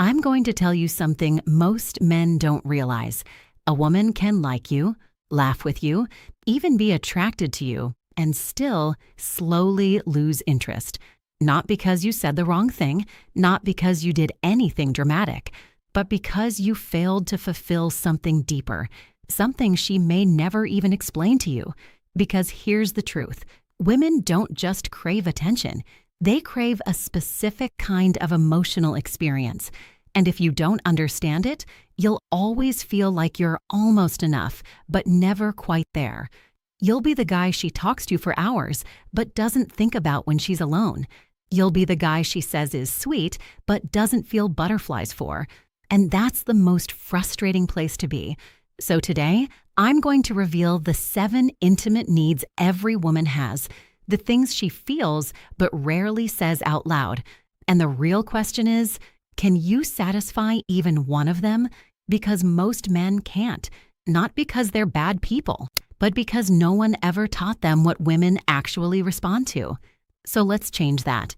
I'm going to tell you something most men don't realize. A woman can like you, laugh with you, even be attracted to you, and still slowly lose interest. Not because you said the wrong thing, not because you did anything dramatic, but because you failed to fulfill something deeper, something she may never even explain to you. Because here's the truth. Women don't just crave attention. They crave a specific kind of emotional experience. And if you don't understand it, you'll always feel like you're almost enough, but never quite there. You'll be the guy she talks to for hours, but doesn't think about when she's alone. You'll be the guy she says is sweet, but doesn't feel butterflies for. And that's the most frustrating place to be. So today, I'm going to reveal the 7 intimate needs every woman has, the things she feels but rarely says out loud. And the real question is, can you satisfy even one of them? Because most men can't. Not because they're bad people, but because no one ever taught them what women actually respond to. So let's change that.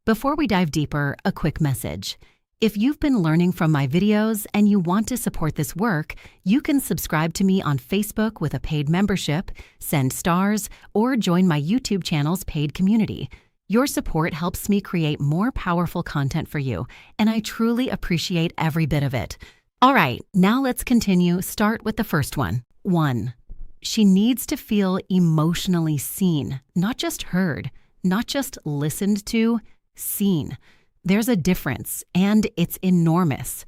Before we dive deeper, a quick message. If you've been learning from my videos and you want to support this work, you can subscribe to me on Facebook with a paid membership, send stars, or join my YouTube channel's paid community. Your support helps me create more powerful content for you, and I truly appreciate every bit of it. All right, now let's continue. Start with the first one. 1. She needs to feel emotionally seen, not just heard, not just listened to, seen. There's a difference, and it's enormous.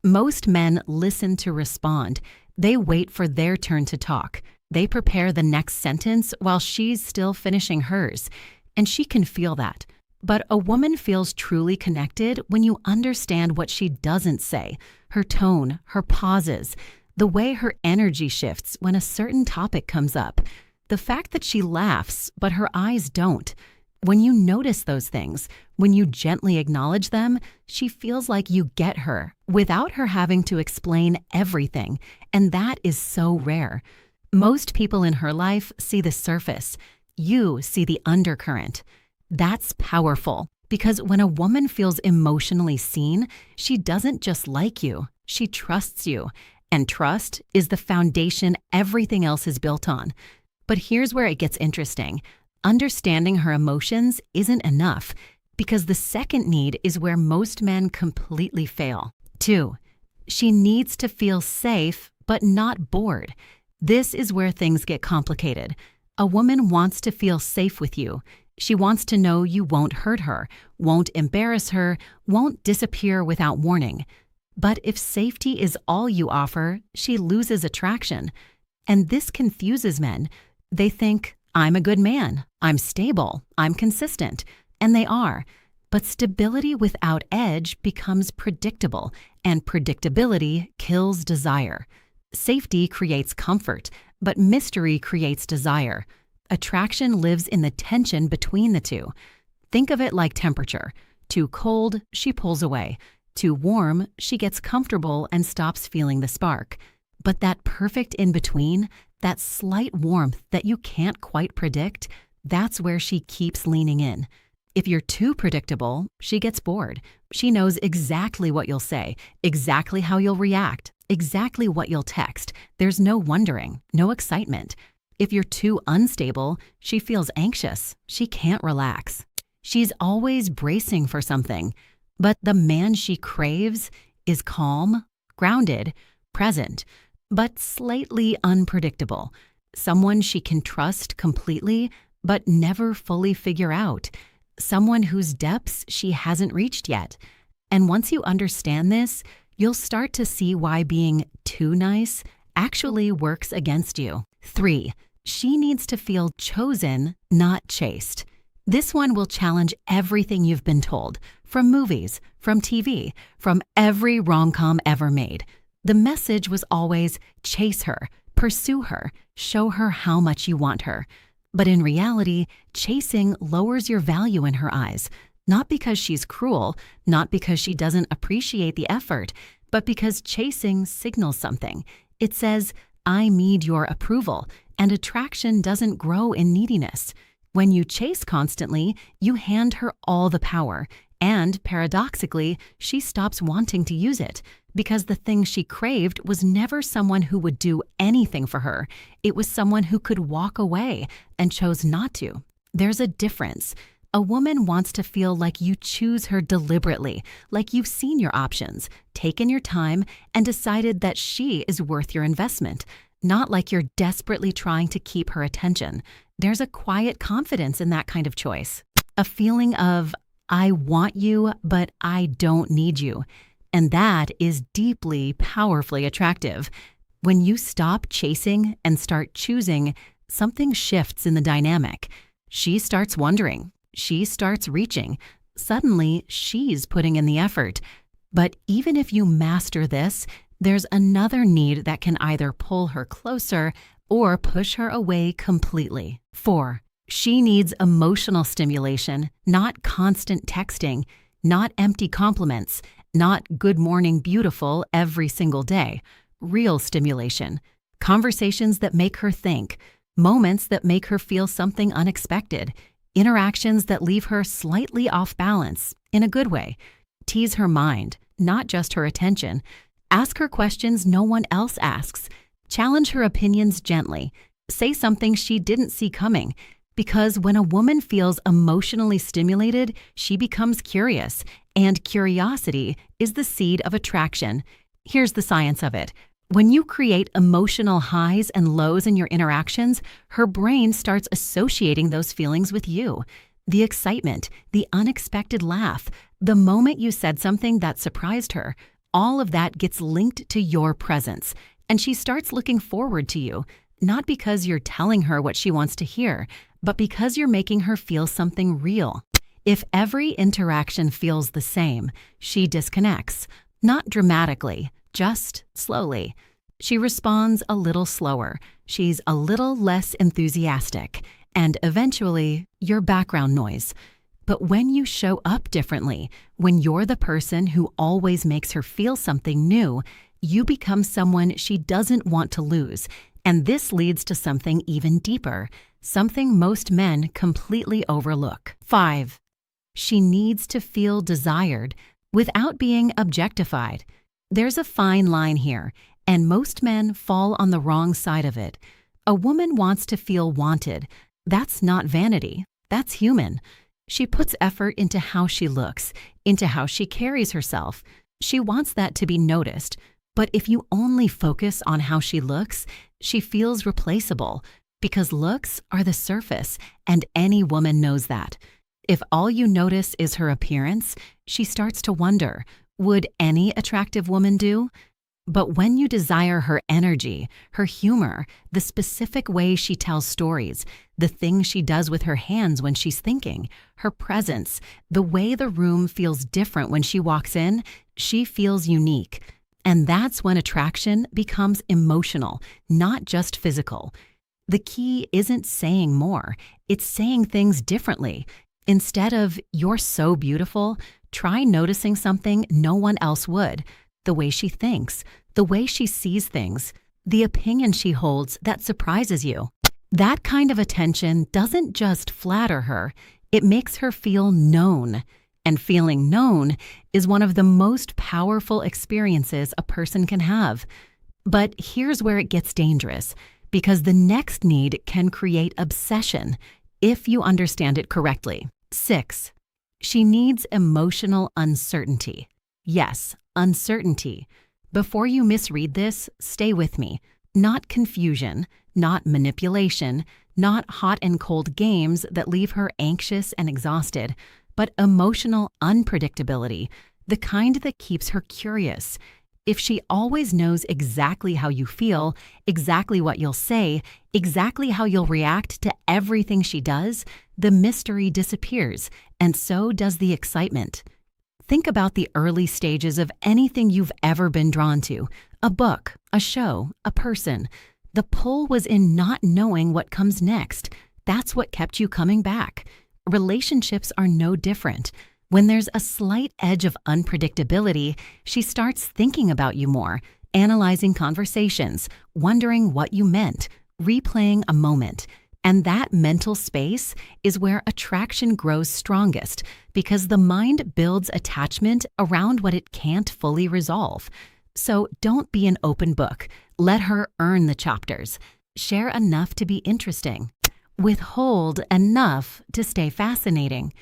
Most men listen to respond. They wait for their turn to talk. They prepare the next sentence while she's still finishing hers, and she can feel that. But a woman feels truly connected when you understand what she doesn't say, her tone, her pauses, the way her energy shifts when a certain topic comes up, the fact that she laughs but her eyes don't. When you notice those things, when you gently acknowledge them, she feels like you get her without her having to explain everything, and that is so rare. Most people in her life see the surface. You see the undercurrent. That's powerful because when a woman feels emotionally seen, she doesn't just like you, she trusts you. And trust is the foundation everything else is built on. But here's where it gets interesting. Understanding her emotions isn't enough because the second need is where most men completely fail. 2. She needs to feel safe but not bored. This is where things get complicated. A woman wants to feel safe with you. She wants to know you won't hurt her, won't embarrass her, won't disappear without warning. But if safety is all you offer, she loses attraction. And this confuses men. They think, I'm a good man, I'm stable, I'm consistent, and they are. But stability without edge becomes predictable, and predictability kills desire. Safety creates comfort, but mystery creates desire. Attraction lives in the tension between the two. Think of it like temperature. Too cold, she pulls away. Too warm, she gets comfortable and stops feeling the spark. But that perfect in-between, that slight warmth that you can't quite predict, that's where she keeps leaning in. If you're too predictable, she gets bored. She knows exactly what you'll say, exactly how you'll react, exactly what you'll text. There's no wondering, no excitement. If you're too unstable, she feels anxious. She can't relax. She's always bracing for something. But the man she craves is calm, grounded, present, but slightly unpredictable. Someone she can trust completely, but never fully figure out. Someone whose depths she hasn't reached yet. And once you understand this, you'll start to see why being too nice actually works against you. 3. She needs to feel chosen, not chased. This one will challenge everything you've been told, from movies, from TV, from every rom-com ever made. The message was always chase her, pursue her, show her how much you want her. But in reality, chasing lowers your value in her eyes, not because she's cruel, not because she doesn't appreciate the effort, but because chasing signals something. It says, I need your approval, and attraction doesn't grow in neediness. When you chase constantly, you hand her all the power, And paradoxically, she stops wanting to use it because the thing she craved was never someone who would do anything for her. It was someone who could walk away and chose not to. There's a difference. A woman wants to feel like you choose her deliberately, like you've seen your options, taken your time, and decided that she is worth your investment, not like you're desperately trying to keep her attention. There's a quiet confidence in that kind of choice. A feeling of, I want you, but I don't need you. And that is deeply, powerfully attractive. When you stop chasing and start choosing, something shifts in the dynamic. She starts wondering. She starts reaching. Suddenly, she's putting in the effort. But even if you master this, there's another need that can either pull her closer or push her away completely. 4. She needs emotional stimulation, not constant texting, not empty compliments, not good morning beautiful every single day. Real stimulation. Conversations that make her think. Moments that make her feel something unexpected. Interactions that leave her slightly off balance, in a good way. Tease her mind, not just her attention. Ask her questions no one else asks. Challenge her opinions gently. Say something she didn't see coming. Because when a woman feels emotionally stimulated, she becomes curious, and curiosity is the seed of attraction. Here's the science of it. When you create emotional highs and lows in your interactions, her brain starts associating those feelings with you. The excitement, the unexpected laugh, the moment you said something that surprised her, all of that gets linked to your presence, and she starts looking forward to you, not because you're telling her what she wants to hear, but because you're making her feel something real. If every interaction feels the same, she disconnects, not dramatically, just slowly. She responds a little slower, she's a little less enthusiastic, and eventually, you're background noise. But when you show up differently, when you're the person who always makes her feel something new, you become someone she doesn't want to lose. And this leads to something even deeper, something most men completely overlook. 5. She needs to feel desired without being objectified. There's a fine line here, and most men fall on the wrong side of it. A woman wants to feel wanted. That's not vanity. That's human. She puts effort into how she looks, into how she carries herself. She wants that to be noticed. But if you only focus on how she looks, she feels replaceable, because looks are the surface, and any woman knows that. If all you notice is her appearance, she starts to wonder, would any attractive woman do? But when you desire her energy, her humor, the specific way she tells stories, the things she does with her hands when she's thinking, her presence, the way the room feels different when she walks in, she feels unique. And that's when attraction becomes emotional, not just physical. The key isn't saying more, it's saying things differently. Instead of, "You're so beautiful," try noticing something no one else would. The way she thinks, the way she sees things, the opinion she holds that surprises you. That kind of attention doesn't just flatter her, it makes her feel known. And feeling known is one of the most powerful experiences a person can have. But here's where it gets dangerous, because the next need can create obsession if you understand it correctly. 6. She needs emotional uncertainty. Yes, uncertainty. Before you misread this, stay with me. Not confusion, not manipulation, not hot and cold games that leave her anxious and exhausted, but emotional unpredictability, the kind that keeps her curious. If she always knows exactly how you feel, exactly what you'll say, exactly how you'll react to everything she does, the mystery disappears, and so does the excitement. Think about the early stages of anything you've ever been drawn to: a book, a show, a person. The pull was in not knowing what comes next. That's what kept you coming back. Relationships are no different. When there's a slight edge of unpredictability, she starts thinking about you more, analyzing conversations, wondering what you meant, replaying a moment. And that mental space is where attraction grows strongest because the mind builds attachment around what it can't fully resolve. So don't be an open book. Let her earn the chapters. Share enough to be interesting. Withhold enough to stay fascinating.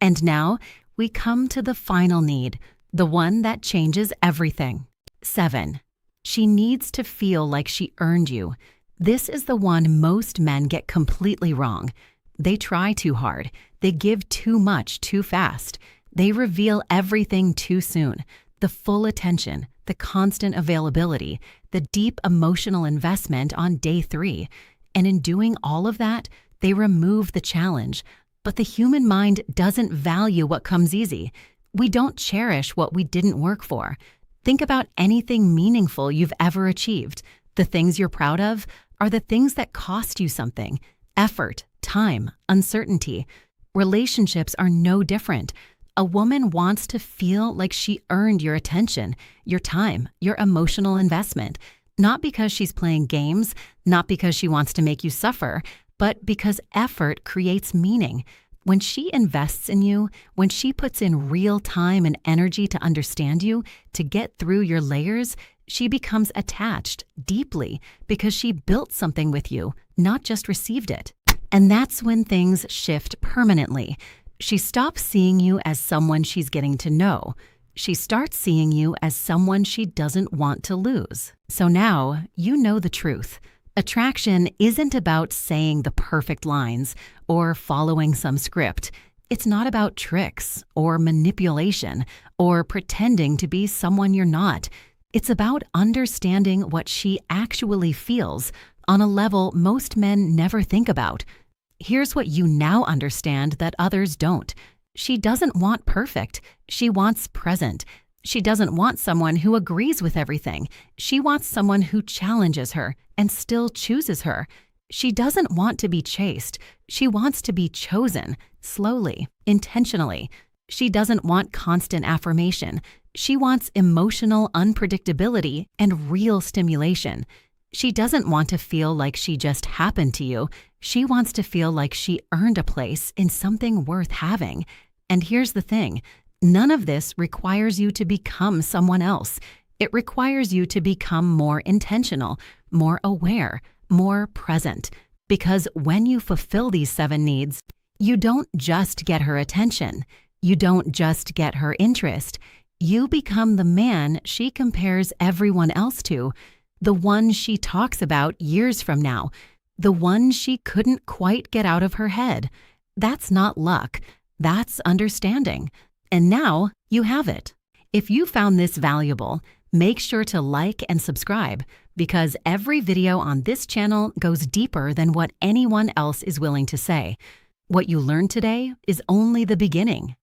And now we come to the final need, the one that changes everything. 7. She needs to feel like she earned you. This is the one most men get completely wrong. They try too hard. They give too much too fast. They reveal everything too soon. The full attention, the constant availability, the deep emotional investment on day 3. And in doing all of that, they remove the challenge. But the human mind doesn't value what comes easy. We don't cherish what we didn't work for. Think about anything meaningful you've ever achieved. The things you're proud of are the things that cost you something: effort, time, uncertainty. Relationships are no different. A woman wants to feel like she earned your attention, your time, your emotional investment, not because she's playing games, not because she wants to make you suffer, but because effort creates meaning. When she invests in you, when she puts in real time and energy to understand you, to get through your layers, she becomes attached deeply because she built something with you, not just received it. And that's when things shift permanently. She stops seeing you as someone she's getting to know. She starts seeing you as someone she doesn't want to lose. So now you know the truth. Attraction isn't about saying the perfect lines or following some script. It's not about tricks or manipulation or pretending to be someone you're not. It's about understanding what she actually feels on a level most men never think about. Here's what you now understand that others don't. She doesn't want perfect. She wants present. She doesn't want someone who agrees with everything. She wants someone who challenges her and still chooses her. She doesn't want to be chased. She wants to be chosen, slowly, intentionally. She doesn't want constant affirmation. She wants emotional unpredictability and real stimulation. She doesn't want to feel like she just happened to you. She wants to feel like she earned a place in something worth having. And here's the thing. None of this requires you to become someone else. It requires you to become more intentional, more aware, more present. Because when you fulfill these 7 needs, you don't just get her attention. You don't just get her interest. You become the man she compares everyone else to, the one she talks about years from now, the one she couldn't quite get out of her head. That's not luck. That's understanding. And now you have it. If you found this valuable, make sure to like and subscribe because every video on this channel goes deeper than what anyone else is willing to say. What you learned today is only the beginning.